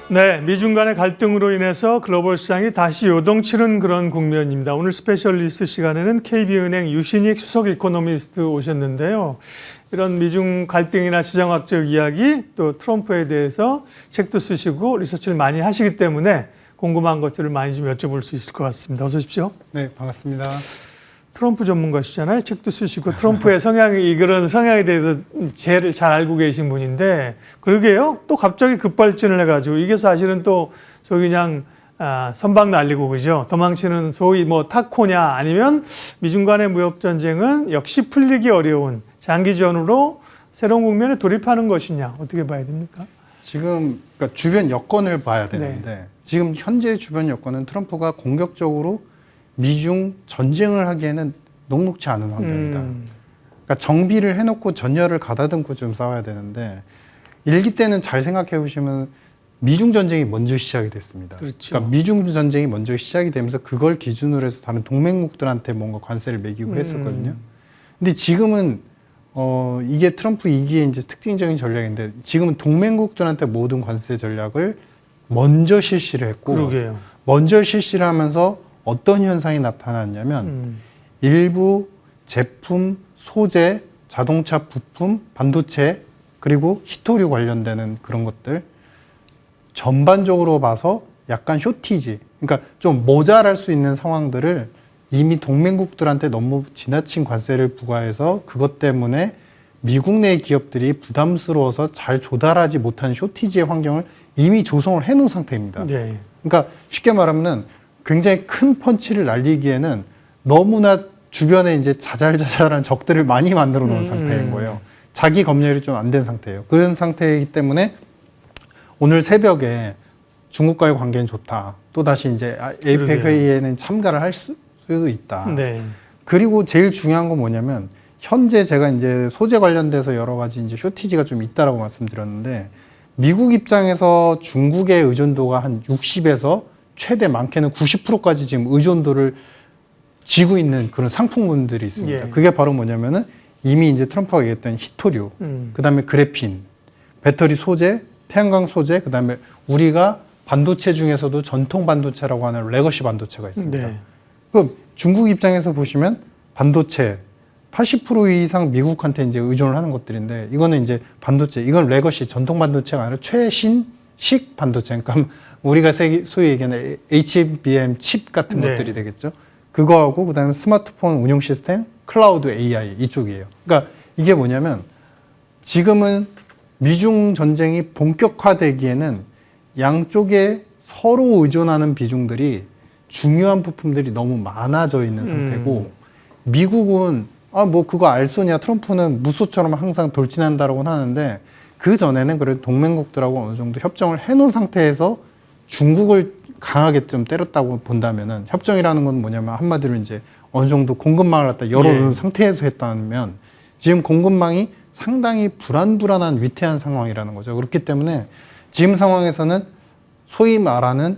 네, 미중 간의 갈등으로 인해서 글로벌 시장이 다시 요동치는 그런 국면입니다. 오늘 스페셜리스트 시간에는 KB은행 유신익 수석 이코노미스트 오셨는데요. 이런 미중 갈등이나 시장학적 이야기, 또 트럼프에 대해서 책도 쓰시고 리서치를 많이 하시기 때문에 궁금한 것들을 많이 좀 여쭤볼 수 있을 것 같습니다. 어서 오십시오. 네, 반갑습니다. 트럼프 전문가시잖아요. 책도 쓰시고 트럼프의 성향이 그런 성향에 대해서 제일 잘 알고 계신 분인데 그러게요. 또 갑자기 급발진을 해가지고 이게 사실은 또 저기 그냥 선박 날리고 그죠. 도망치는 소위 뭐 타코냐 아니면 미중 간의 무역 전쟁은 역시 풀리기 어려운 장기전으로 새로운 국면에 돌입하는 것이냐 어떻게 봐야 됩니까? 지금 그러니까 주변 여건을 봐야 되는데 지금 현재 주변 여건은 트럼프가 공격적으로 미중 전쟁을 하기에는 녹록치 않은 환경이다. 그러니까 정비를 해놓고 전열을 가다듬고 좀 싸워야 되는데 일기 때는 잘 생각해 보시면 미중 전쟁이 먼저 시작이 됐습니다. 그렇죠. 그러니까 미중 전쟁이 먼저 시작이 되면서 그걸 기준으로 해서 다른 동맹국들한테 뭔가 관세를 매기고 했었거든요. 근데 지금은 이게 트럼프 2기의 이제 특징적인 전략인데 지금은 동맹국들한테 모든 관세 전략을 먼저 실시를 했고 그러게요. 먼저 실시를 하면서 어떤 현상이 나타났냐면 일부 제품, 소재, 자동차 부품, 반도체 그리고 히토류 관련되는 그런 것들 전반적으로 봐서 약간 쇼티지 그러니까 좀 모자랄 수 있는 상황들을 이미 동맹국들한테 너무 지나친 관세를 부과해서 그것 때문에 미국 내 기업들이 부담스러워서 잘 조달하지 못한 쇼티지의 환경을 이미 조성을 해놓은 상태입니다. 네. 그러니까 쉽게 말하면은 굉장히 큰 펀치를 날리기에는 너무나 주변에 이제 자잘자잘한 적들을 많이 만들어 놓은 상태인 거예요. 자기 검열이 좀 안 된 상태예요. 그런 상태이기 때문에 오늘 새벽에 중국과의 관계는 좋다. 또다시 이제 에이펙 회의에는 참가를 할 수도 있다. 네. 그리고 제일 중요한 건 뭐냐면 현재 제가 이제 소재 관련돼서 여러 가지 이제 쇼티지가 좀 있다라고 말씀드렸는데 미국 입장에서 중국의 의존도가 한 60에서 최대 많게는 90%까지 지금 의존도를 지고 있는 그런 상품군들이 있습니다. 예. 그게 바로 뭐냐면은 이미 이제 트럼프가 얘기했던 히토류, 그다음에 그래핀, 배터리 소재, 태양광 소재, 그다음에 우리가 반도체 중에서도 전통 반도체라고 하는 레거시 반도체가 있습니다. 네. 그 중국 입장에서 보시면 반도체 80% 이상 미국한테 이제 의존을 하는 것들인데 이거는 이제 반도체, 이건 레거시 전통 반도체가 아니라 최신식 반도체. 그러니까 우리가 소위 얘기하는 HBM 칩 같은 것들이 되겠죠. 그거하고 그다음에 스마트폰 운영 시스템, 클라우드 AI 이쪽이에요. 그러니까 이게 뭐냐면 지금은 미중 전쟁이 본격화되기에는 양쪽에 서로 의존하는 비중들이 중요한 부품들이 너무 많아져 있는 상태고 미국은 뭐 그거 알소냐 트럼프는 무소처럼 항상 돌진한다라고 하는데 그 전에는 그래도 동맹국들하고 어느 정도 협정을 해놓은 상태에서 중국을 강하게 좀 때렸다고 본다면은 협정이라는 건 뭐냐면 한마디로 이제 어느 정도 공급망을 갖다 열어놓은 상태에서 했다면 지금 공급망이 상당히 불안한 위태한 상황이라는 거죠. 그렇기 때문에 지금 상황에서는 소위 말하는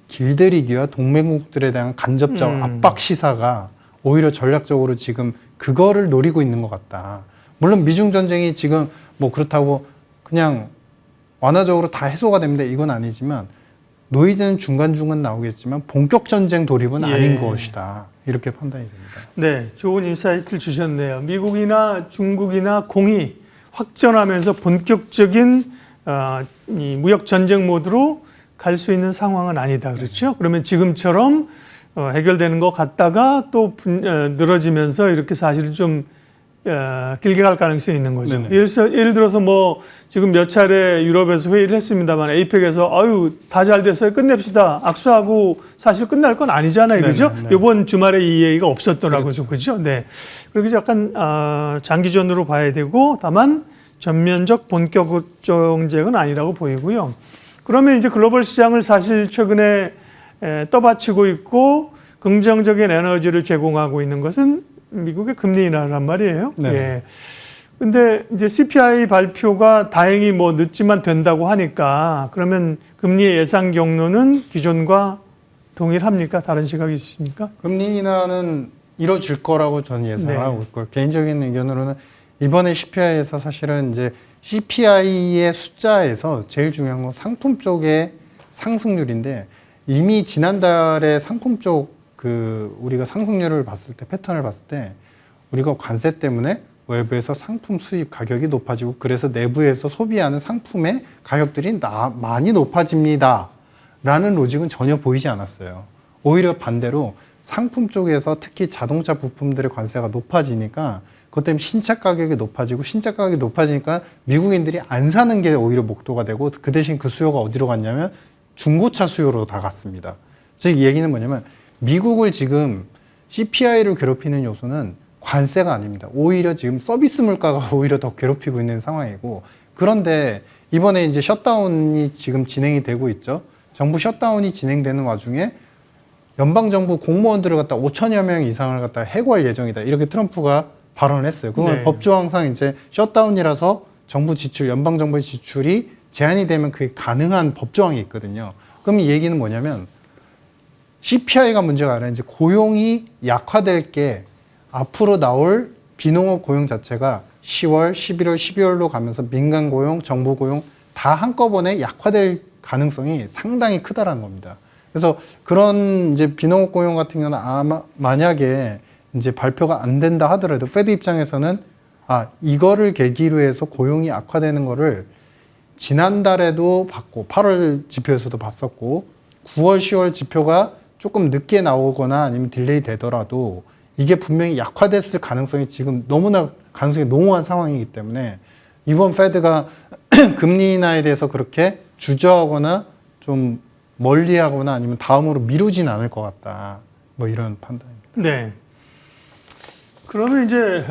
길들이기와 동맹국들에 대한 간접적 압박 시사가 오히려 전략적으로 지금 그거를 노리고 있는 것 같다. 물론 미중 전쟁이 지금 뭐 그렇다고 그냥 완화적으로 다 해소가 됩니다. 이건 아니지만 노이즈는 중간중간 나오겠지만 본격 전쟁 돌입은 아닌 것이다. 이렇게 판단이 됩니다. 네, 좋은 인사이트를 주셨네요. 미국이나 중국이나 공이 확전하면서 본격적인 이 무역 전쟁 모드로 갈 수 있는 상황은 아니다. 그렇죠? 그러면 지금처럼 해결되는 것 같다가 또 늘어지면서 이렇게 사실은 좀 길게 갈 가능성이 있는 거죠. 예를 들어서 뭐 지금 몇 차례 유럽에서 회의를 했습니다만 에이펙에서 다 잘 됐어요. 끝냅시다. 악수하고 사실 끝날 건 아니잖아요. 그죠? 이번 주말에 이 얘기가 없었더라고요. 그렇죠? 네. 그렇게 약간 장기전으로 봐야 되고 다만 전면적 본격 정쟁은 아니라고 보이고요. 그러면 이제 글로벌 시장을 사실 최근에 떠받치고 있고 긍정적인 에너지를 제공하고 있는 것은 미국의 금리 인하란 말이에요. 네. 예. 근데 이제 CPI 발표가 다행히 뭐 늦지만 된다고 하니까 그러면 금리 예상 경로는 기존과 동일합니까? 다른 시각이 있으십니까? 금리 인하는 이뤄질 거라고 저는 예상을 하고 있고요. 개인적인 의견으로는 이번에 CPI에서 사실은 이제 CPI의 숫자에서 제일 중요한 건 상품 쪽의 상승률인데 이미 지난달에 상품 쪽 우리가 상승률을 봤을 때 패턴을 봤을 때 우리가 관세 때문에 외부에서 상품 수입 가격이 높아지고 그래서 내부에서 소비하는 상품의 가격들이 많이 높아집니다 라는 로직은 전혀 보이지 않았어요. 오히려 반대로 상품 쪽에서 특히 자동차 부품들의 관세가 높아지니까 그것 때문에 신차 가격이 높아지고 신차 가격이 높아지니까 미국인들이 안 사는 게 오히려 목도가 되고 그 대신 그 수요가 어디로 갔냐면 중고차 수요로 다 갔습니다. 즉 이 얘기는 뭐냐면 미국을 지금 CPI를 괴롭히는 요소는 관세가 아닙니다. 오히려 지금 서비스 물가가 오히려 더 괴롭히고 있는 상황이고 그런데 이번에 이제 셧다운이 지금 진행이 되고 있죠. 정부 셧다운이 진행되는 와중에 연방정부 공무원들을 갖다 5천여 명 이상을 갖다 해고할 예정이다. 이렇게 트럼프가 발언을 했어요. 그건 네. 법조항상 이제 셧다운이라서 정부 지출, 연방정부의 지출이 제한이 되면 그게 가능한 법조항이 있거든요. 그럼 이 얘기는 뭐냐면 CPI가 문제가 아니라 이제 고용이 약화될 게 앞으로 나올 비농업 고용 자체가 10월, 11월, 12월로 가면서 민간 고용, 정부 고용 다 한꺼번에 약화될 가능성이 상당히 크다라는 겁니다. 그래서 그런 이제 비농업 고용 같은 경우는 아마 만약에 이제 발표가 안 된다 하더라도 페드 입장에서는 이거를 계기로 해서 고용이 악화되는 거를 지난달에도 봤고 8월 지표에서도 봤었고 9월, 10월 지표가 조금 늦게 나오거나 아니면 딜레이 되더라도 이게 분명히 약화됐을 가능성이 지금 너무나 가능성이 농후한 상황이기 때문에 이번 페드가 금리 인하에 대해서 그렇게 주저하거나 좀 멀리하거나 아니면 다음으로 미루진 않을 것 같다. 뭐 이런 판단입니다. 네. 그러면 이제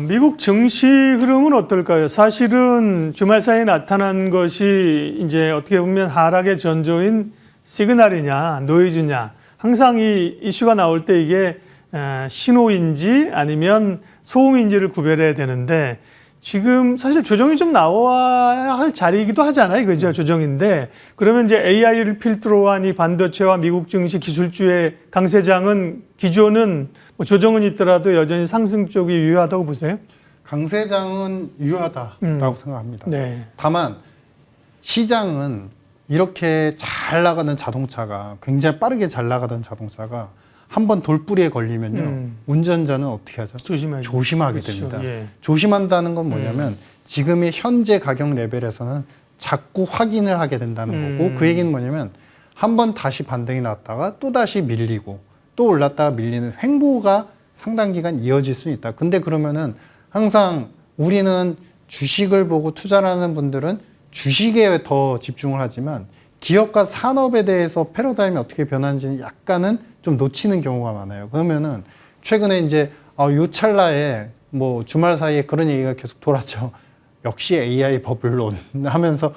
미국 증시 흐름은 어떨까요? 사실은 주말 사이에 나타난 것이 이제 어떻게 보면 하락의 전조인 시그널이냐 노이즈냐 항상 이 이슈가 나올 때 이게 신호인지 아니면 소음인지를 구별해야 되는데 지금 사실 조정이 좀 나와야 할 자리이기도 하잖아요. 그죠? 조정인데 그러면 이제 AI를 필두로 한 이 반도체와 미국 증시 기술주의 강세장은 기존은 뭐 조정은 있더라도 여전히 상승 쪽이 유효하다고 보세요? 강세장은 유효하다라고 생각합니다. 네. 다만 시장은 이렇게 잘 나가는 자동차가 굉장히 빠르게 잘 나가던 자동차가 한번 돌뿌리에 걸리면요. 운전자는 어떻게 하죠? 조심하게 그렇죠. 됩니다. 예. 조심한다는 건 뭐냐면 지금의 현재 가격 레벨에서는 자꾸 확인을 하게 된다는 거고 그 얘기는 뭐냐면 한번 다시 반등이 났다가 또 다시 밀리고 또 올랐다가 밀리는 횡보가 상당 기간 이어질 수 있다. 근데 그러면은 항상 우리는 주식을 보고 투자를 하는 분들은 주식에 더 집중을 하지만 기업과 산업에 대해서 패러다임이 어떻게 변하는지는 약간은 좀 놓치는 경우가 많아요. 그러면은 최근에 이제 요 찰나에 뭐 주말 사이에 그런 얘기가 계속 돌았죠. 역시 AI 버블론 하면서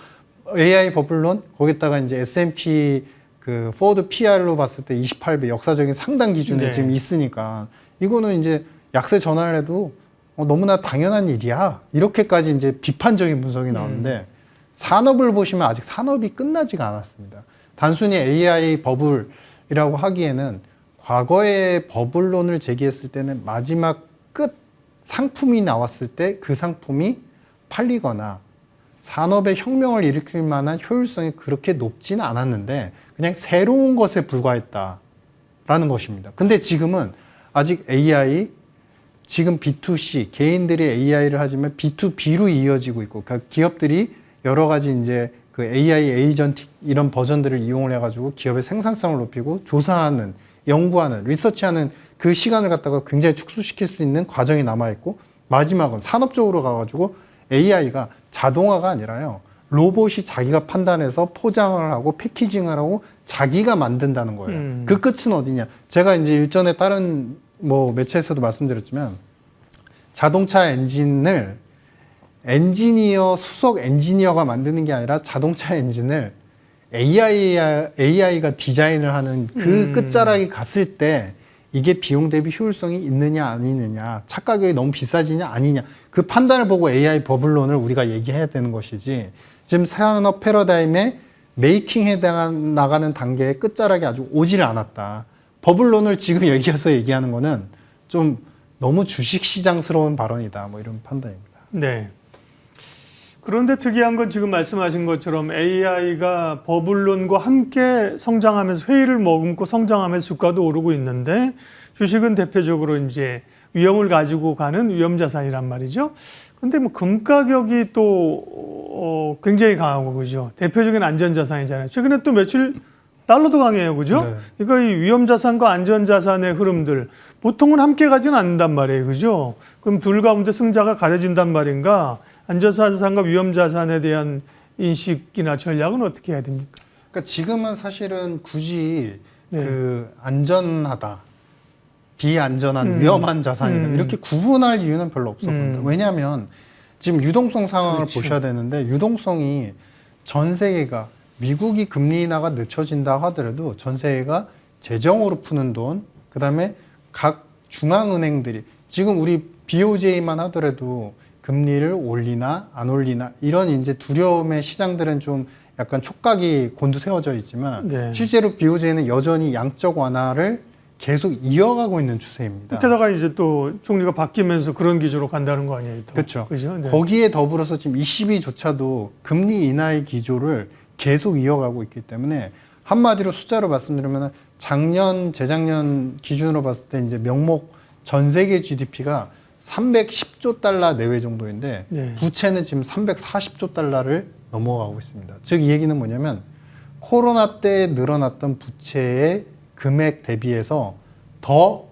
AI 버블론 거기다가 이제 S&P 그 포워드 PR로 봤을 때 28배 역사적인 상단 기준에 네. 지금 있으니까 이거는 이제 약세 전환을 해도 너무나 당연한 일이야. 이렇게까지 이제 비판적인 분석이 나오는데 산업을 보시면 아직 산업이 끝나지가 않았습니다. 단순히 AI 버블이라고 하기에는 과거에 버블론을 제기했을 때는 마지막 끝 상품이 나왔을 때 그 상품이 팔리거나 산업의 혁명을 일으킬 만한 효율성이 그렇게 높지는 않았는데 그냥 새로운 것에 불과했다라는 것입니다. 근데 지금은 아직 AI 지금 B2C 개인들이 AI를 하지만 B2B로 이어지고 있고 그러니까 기업들이 여러 가지 이제 그 AI 에이전틱 이런 버전들을 이용을 해가지고 기업의 생산성을 높이고 조사하는, 연구하는, 리서치하는 그 시간을 갖다가 굉장히 축소시킬 수 있는 과정이 남아있고 마지막은 산업적으로 가가지고 AI가 자동화가 아니라요. 로봇이 자기가 판단해서 포장을 하고 패키징을 하고 자기가 만든다는 거예요. 그 끝은 어디냐? 제가 이제 일전에 다른 뭐 매체에서도 말씀드렸지만 자동차 엔진을 엔지니어, 수석 엔지니어가 만드는 게 아니라 자동차 엔진을 AI가 디자인을 하는 그 끝자락에 갔을 때 이게 비용 대비 효율성이 있느냐 아니느냐, 차 가격이 너무 비싸지냐 아니냐 그 판단을 보고 AI 버블론을 우리가 얘기해야 되는 것이지 지금 산업 패러다임의 메이킹에 나가는 단계의 끝자락이 아직 오지를 않았다. 버블론을 지금 여기서 얘기하는 거는 좀 너무 주식시장스러운 발언이다. 뭐 이런 판단입니다. 네. 그런데 특이한 건 지금 말씀하신 것처럼 AI가 버블론과 함께 성장하면서 회의를 머금고 성장하면서 주가도 오르고 있는데 주식은 대표적으로 이제 위험을 가지고 가는 위험 자산이란 말이죠. 근데 뭐 금 가격이 또 굉장히 강하고 그죠. 대표적인 안전 자산이잖아요. 최근에 또 며칠 달러도 강해요, 그죠? 네. 그러니까 이 위험 자산과 안전 자산의 흐름들 보통은 함께 가지는 않는단 말이에요, 그죠? 그럼 둘 가운데 승자가 가려진단 말인가? 안전 자산과 위험 자산에 대한 인식이나 전략은 어떻게 해야 됩니까? 그러니까 지금은 사실은 굳이 네. 그 안전하다, 비안전한 위험한 자산이다 이렇게 구분할 이유는 별로 없어 보입니다. 왜냐하면 지금 유동성 상황을 그렇죠. 보셔야 되는데 유동성이 전 세계가 미국이 금리 인하가 늦춰진다 하더라도 전 세계가 재정으로 푸는 돈, 그다음에 각 중앙은행들이 지금 우리 BOJ만 하더라도 금리를 올리나 안 올리나 이런 이제 두려움의 시장들은 좀 약간 촉각이 곤두세워져 있지만 네. 실제로 BOJ는 여전히 양적 완화를 계속 이어가고 있는 추세입니다. 게다가 이제 또 총리가 바뀌면서 그런 기조로 간다는 거 아니에요? 또. 그렇죠. 그죠? 네. 거기에 더불어서 지금 ECB조차도 금리 인하의 기조를 계속 이어가고 있기 때문에 한마디로 숫자로 말씀드리면 작년, 재작년 기준으로 봤을 때 이제 명목 전 세계 GDP가 310조 달러 내외 정도인데 네. 부채는 지금 340조 달러를 넘어가고 있습니다. 즉 이 얘기는 뭐냐면 코로나 때 늘어났던 부채의 금액 대비해서 더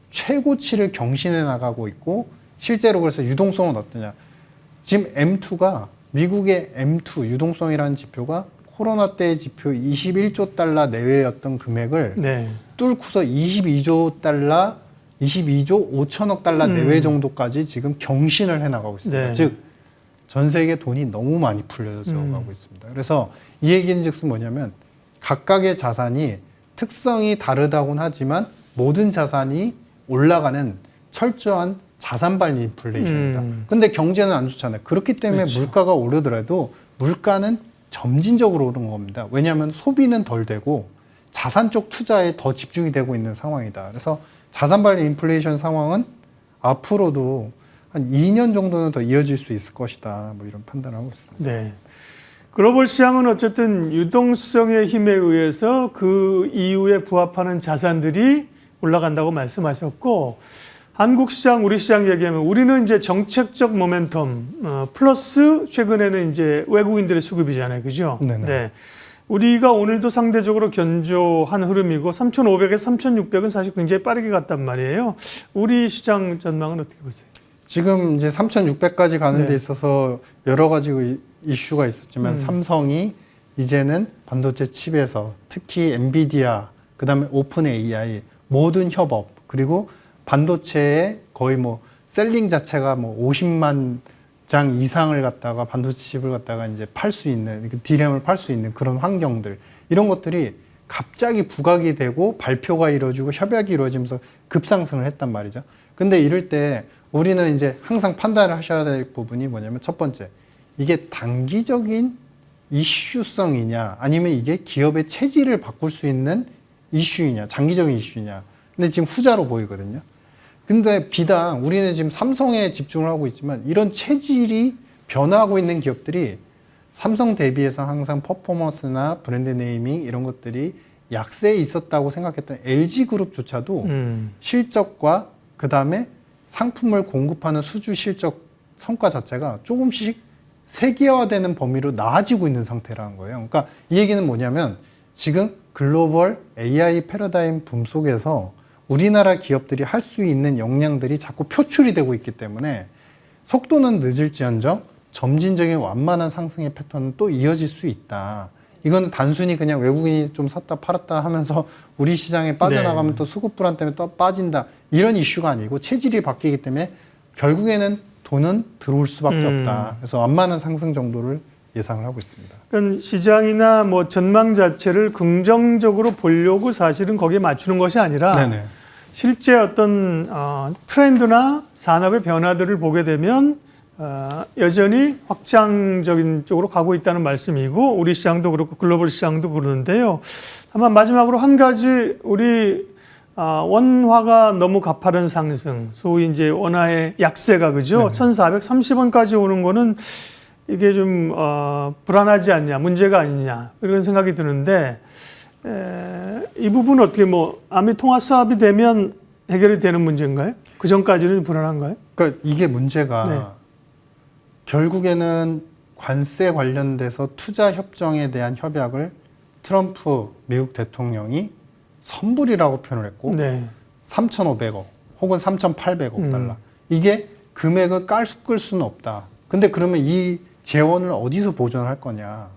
최고치를 경신해 나가고 있고 실제로 그래서 유동성은 어떠냐. 지금 M2가 미국의 M2 유동성이라는 지표가 코로나 때의 지표 21조 달러 내외였던 금액을 네. 뚫고서 22조 달러, 22조 5천억 달러 내외 정도까지 지금 경신을 해나가고 있습니다. 네. 즉, 전 세계 돈이 너무 많이 풀려져 가고 있습니다. 그래서 이 얘기는 즉슨 뭐냐면 각각의 자산이 특성이 다르다고는 하지만 모든 자산이 올라가는 철저한 자산발 인플레이션이다. 근데 경제는 안 좋잖아요. 그렇기 때문에 그렇죠. 물가가 오르더라도 물가는 점진적으로 오르는 겁니다. 왜냐하면 소비는 덜 되고 자산 쪽 투자에 더 집중이 되고 있는 상황이다. 그래서 자산발 인플레이션 상황은 앞으로도 한 2년 정도는 더 이어질 수 있을 것이다. 뭐 이런 판단을 하고 있습니다. 네. 글로벌 시장은 어쨌든 유동성의 힘에 의해서 그 이유에 부합하는 자산들이 올라간다고 말씀하셨고, 한국 시장, 우리 시장 얘기하면 우리는 이제 정책적 모멘텀 플러스 최근에는 이제 외국인들의 수급이잖아요, 그죠? 네네. 네. 우리가 오늘도 상대적으로 견조한 흐름이고 3,500에서 3,600은 사실 굉장히 빠르게 갔단 말이에요. 우리 시장 전망은 어떻게 보세요? 지금 이제 3,600까지 가는 네. 데 있어서 여러 가지 이슈가 있었지만 삼성이 이제는 반도체 칩에서 특히 엔비디아, 그다음에 오픈 AI 모든 협업 그리고 반도체의 거의 뭐 셀링 자체가 뭐 50만 장 이상을 갖다가 반도체 칩을 갖다가 이제 팔 수 있는 D램을 팔 수 있는 그런 환경들 이런 것들이 갑자기 부각이 되고 발표가 이루어지고 협약이 이루어지면서 급상승을 했단 말이죠. 근데 이럴 때 우리는 이제 항상 판단을 하셔야 될 부분이 뭐냐면 첫 번째 이게 단기적인 이슈성이냐 아니면 이게 기업의 체질을 바꿀 수 있는 이슈이냐 장기적인 이슈냐. 근데 지금 후자로 보이거든요. 근데 비단 우리는 지금 삼성에 집중을 하고 있지만 이런 체질이 변화하고 있는 기업들이 삼성 대비해서 항상 퍼포먼스나 브랜드 네이밍 이런 것들이 약세에 있었다고 생각했던 LG그룹조차도 실적과 그 다음에 상품을 공급하는 수주 실적 성과 자체가 조금씩 세계화되는 범위로 나아지고 있는 상태라는 거예요. 그러니까 이 얘기는 뭐냐면 지금 글로벌 AI 패러다임 붐 속에서 우리나라 기업들이 할 수 있는 역량들이 자꾸 표출이 되고 있기 때문에 속도는 늦을지언정 점진적인 완만한 상승의 패턴은 또 이어질 수 있다. 이건 단순히 그냥 외국인이 좀 샀다 팔았다 하면서 우리 시장에 빠져나가면 네. 또 수급 불안 때문에 또 빠진다. 이런 이슈가 아니고 체질이 바뀌기 때문에 결국에는 돈은 들어올 수밖에 없다. 그래서 완만한 상승 정도를 예상을 하고 있습니다. 그러니까 시장이나 뭐 전망 자체를 긍정적으로 보려고 사실은 거기에 맞추는 것이 아니라 네네. 실제 어떤 트렌드나 산업의 변화들을 보게 되면 여전히 확장적인 쪽으로 가고 있다는 말씀이고 우리 시장도 그렇고 글로벌 시장도 그러는데요. 다만 마지막으로 한 가지 우리 원화가 너무 가파른 상승, 소위 이제 원화의 약세가 그죠? 네. 1,430원까지 오는 거는 이게 좀 불안하지 않냐, 문제가 아니냐 이런 생각이 드는데 이 부분은 어떻게 아미 통화 사업이 되면 해결이 되는 문제인가요? 그 전까지는 불안한가요? 그러니까 이게 문제가 네. 결국에는 관세 관련돼서 투자 협정에 대한 협약을 트럼프 미국 대통령이 선불이라고 표현을 했고 네. 3,500억 혹은 3,800억 달러. 이게 금액을 끌 수는 없다. 근데 그러면 이 재원을 어디서 보존할 거냐.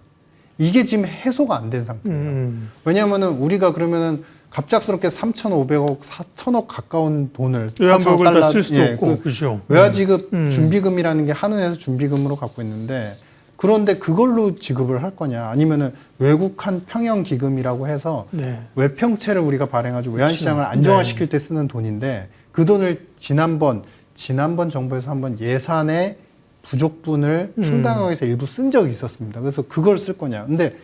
이게 지금 해소가 안 된 상태예요. 왜냐하면은 우리가 그러면은 갑작스럽게 3,500억, 4,000억 가까운 돈을 외환국을 4,000억 다 쓸 수도 없고, 그렇죠. 외화지급 준비금이라는 게 한은에서 준비금으로 갖고 있는데 그런데 그걸로 지급을 할 거냐 아니면은 외국한 평형 기금이라고 해서 네. 외평채를 우리가 발행하고 외환시장을 그렇죠. 안정화시킬 때 쓰는 돈인데 그 돈을 지난번 정부에서 한번 예산의 부족분을 충당하기 위해서 일부 쓴 적이 있었습니다. 그래서 그걸 쓸 거냐. 근데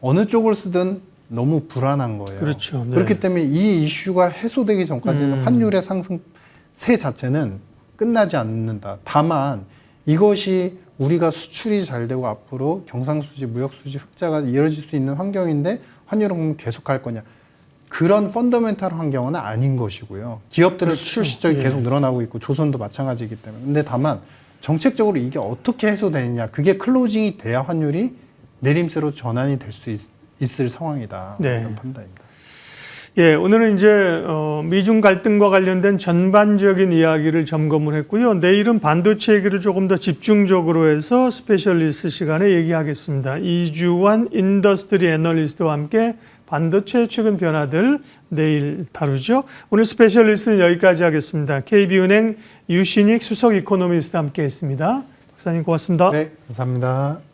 어느 쪽을 쓰든 너무 불안한 거예요. 그렇죠. 네. 그렇기 때문에 이 이슈가 해소되기 전까지는 환율의 상승세 자체는 끝나지 않는다. 다만 이것이 우리가 수출이 잘 되고 앞으로 경상수지, 무역수지 흑자가 이어질 수 있는 환경인데 환율은 계속 갈 거냐. 그런 펀더멘탈 환경은 아닌 것이고요. 기업들은 그렇죠. 수출 실적이 계속 늘어나고 있고 조선도 마찬가지이기 때문에. 근데 다만 정책적으로 이게 어떻게 해소되느냐. 그게 클로징이 돼야 환율이 내림세로 전환이 될 수 있을 상황이다. 네. 이런 판단입니다. 예, 오늘은 이제 미중 갈등과 관련된 전반적인 이야기를 점검을 했고요. 내일은 반도체 얘기를 조금 더 집중적으로 해서 스페셜리스트 시간에 얘기하겠습니다. 이주환 인더스트리 애널리스트와 함께 반도체의 최근 변화들 내일 다루죠. 오늘 스페셜리스트는 여기까지 하겠습니다. KB은행 유신익 수석 이코노미스트 함께 했습니다. 박사님 고맙습니다. 네, 감사합니다.